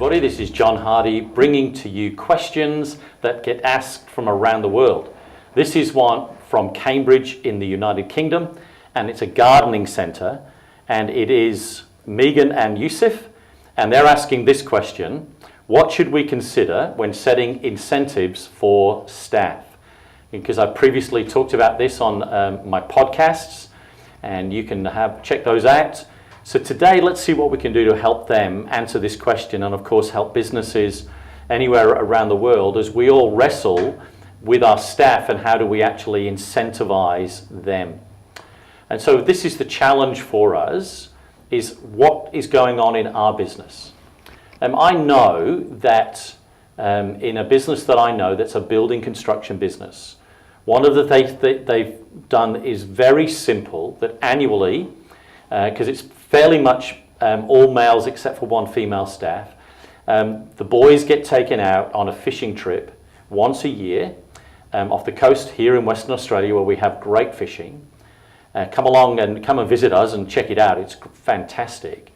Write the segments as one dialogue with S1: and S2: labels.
S1: everybody. This is John Hardy bringing to you questions that get asked from around the world. This is one from Cambridge in the United Kingdom, and it's a gardening centre, and it is Megan and Yusuf, and they're asking this question: what should we consider when setting incentives for staff? Because I previously talked about this on my podcasts, and you can check those out. So today, let's see what we can do to help them answer this question, and of course help businesses anywhere around the world as we all wrestle with our staff and how do we actually incentivize them. And so this is the challenge for us, is what is going on in our business. I know that in a business that I know that's a building construction business, one of the things that they've done is very simple, that annually, because it's fairly much all males except for one female staff, the boys get taken out on a fishing trip once a year off the coast here in Western Australia where we have great fishing. Come along and come and visit us and check it out. It's fantastic.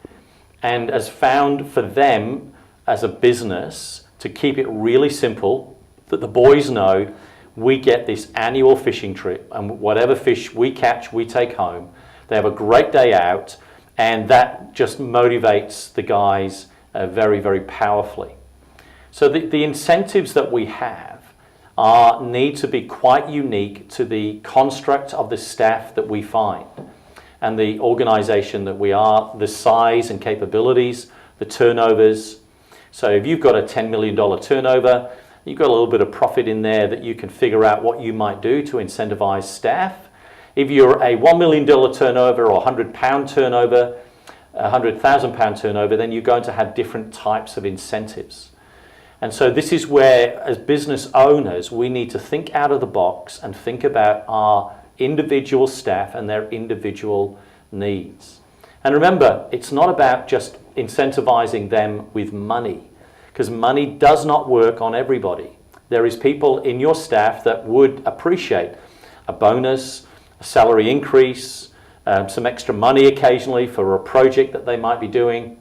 S1: And has found for them as a business to keep it really simple, that the boys know we get this annual fishing trip and whatever fish we catch, we take home. They have a great day out, and that just motivates the guys very, very powerfully. So the incentives that we have need to be quite unique to the construct of the staff that we find and the organization that we are, the size and capabilities, the turnovers. So if you've got a $10 million turnover, you've got a little bit of profit in there that you can figure out what you might do to incentivize staff. If you're a $1 million turnover or £100 turnover, £100,000 turnover, then you're going to have different types of incentives. And so this is where, as business owners, we need to think out of the box and think about our individual staff and their individual needs. And remember, it's not about just incentivizing them with money, because money does not work on everybody. There is people in your staff that would appreciate a bonus, a salary increase, some extra money occasionally for a project that they might be doing.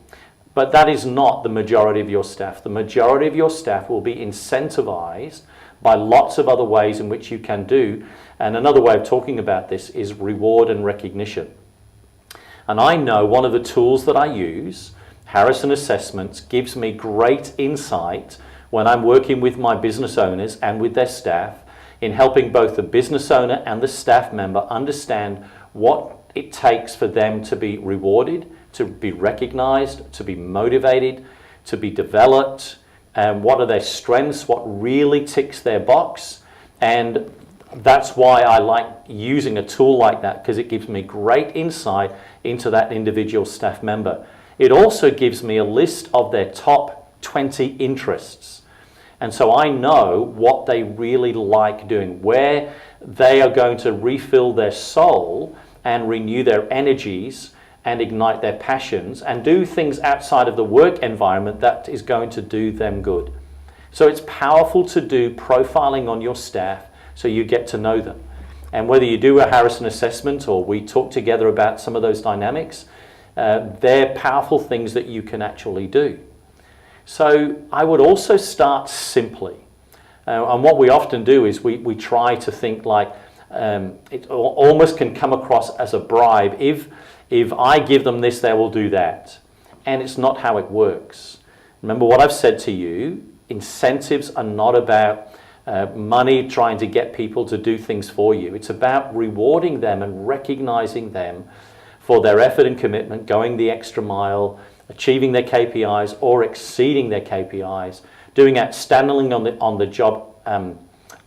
S1: But that is not the majority of your staff. The majority of your staff will be incentivized by lots of other ways in which you can do. And another way of talking about this is reward and recognition. And I know one of the tools that I use, Harrison Assessments, gives me great insight when I'm working with my business owners and with their staff in helping both the business owner and the staff member understand what it takes for them to be rewarded, to be recognized, to be motivated, to be developed, and what are their strengths, what really ticks their box. And that's why I like using a tool like that, because it gives me great insight into that individual staff member. It also gives me a list of their top 20 interests. And so I know what they really like doing, where they are going to refill their soul and renew their energies and ignite their passions and do things outside of the work environment that is going to do them good. So it's powerful to do profiling on your staff so you get to know them. And whether you do a Harrison assessment or we talk together about some of those dynamics, they're powerful things that you can actually do. So I would also start simply. And what we often do is we try to think like it almost can come across as a bribe. If I give them this, they will do that. And it's not how it works. Remember what I've said to you, incentives are not about money trying to get people to do things for you. It's about rewarding them and recognizing them for their effort and commitment, going the extra mile, achieving their KPIs or exceeding their KPIs, doing outstanding on the job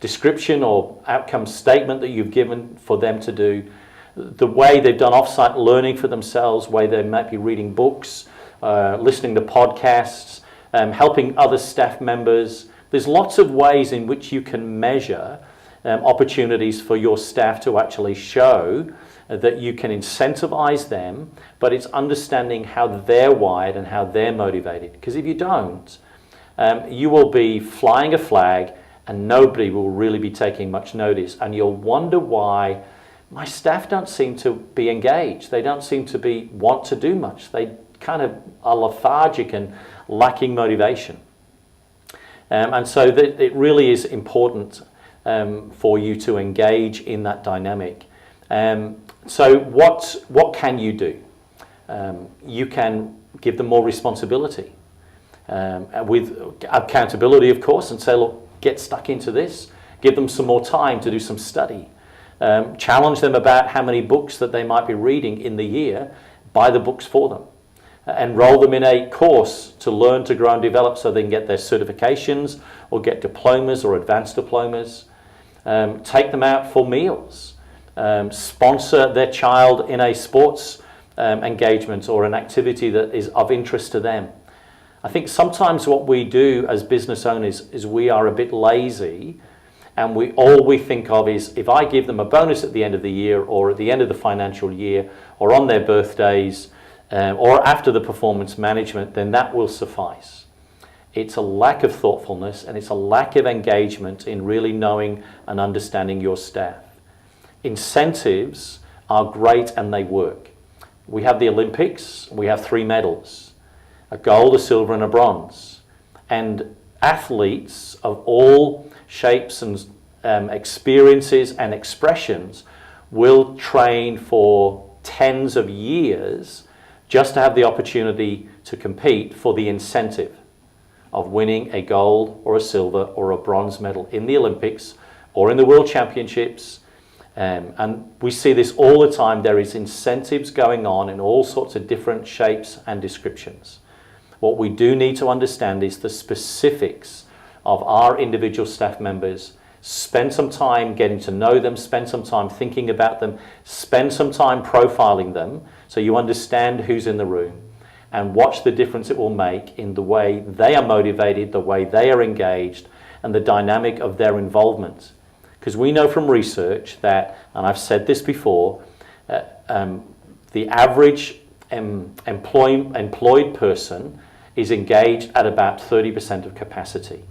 S1: description or outcome statement that you've given for them to do, the way they've done off-site learning for themselves, way they might be reading books, listening to podcasts, helping other staff members. There's lots of ways in which you can measure opportunities for your staff to actually show that you can incentivize them, but it's understanding how they're wired and how they're motivated. Because if you don't, you will be flying a flag and nobody will really be taking much notice. And you'll wonder why my staff don't seem to be engaged. They don't seem to want to do much. They kind of are lethargic and lacking motivation. And so it really is important for you to engage in that dynamic. So what can you do? You can give them more responsibility with accountability, of course, and say, look, get stuck into this. Give them some more time to do some study. Challenge them about how many books that they might be reading in the year. Buy the books for them. Enroll them in a course to learn, to grow and develop so they can get their certifications or get diplomas or advanced diplomas. Take them out for meals. Sponsor their child in a sports engagement or an activity that is of interest to them. I think sometimes what we do as business owners is we are a bit lazy, and all we think of is, if I give them a bonus at the end of the year or at the end of the financial year or on their birthdays or after the performance management, then that will suffice. It's a lack of thoughtfulness, and it's a lack of engagement in really knowing and understanding your staff. Incentives are great and they work. We have the Olympics, we have 3 medals, a gold, a silver and a bronze. And athletes of all shapes and experiences and expressions will train for tens of years just to have the opportunity to compete for the incentive of winning a gold or a silver or a bronze medal in the Olympics or in the World Championships. And we see this all the time. There is incentives going on in all sorts of different shapes and descriptions. What we do need to understand is the specifics of our individual staff members. Spend some time getting to know them, spend some time thinking about them, spend some time profiling them so you understand who's in the room, and watch the difference it will make in the way they are motivated, the way they are engaged, and the dynamic of their involvement. Because we know from research that, and I've said this before, the average employed person is engaged at about 30% of capacity.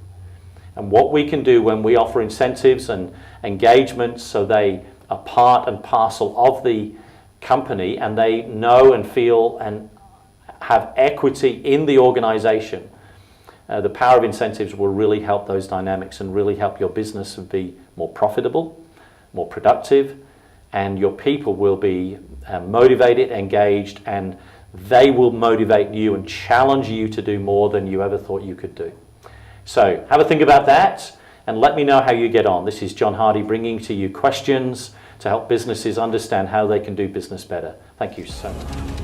S1: And what we can do when we offer incentives and engagements so they are part and parcel of the company and they know and feel and have equity in the organization, the power of incentives will really help those dynamics and really help your business be more profitable, more productive, and your people will be motivated, engaged, and they will motivate you and challenge you to do more than you ever thought you could do. So have a think about that and let me know how you get on. This is John Hardy bringing to you questions to help businesses understand how they can do business better. Thank you so much.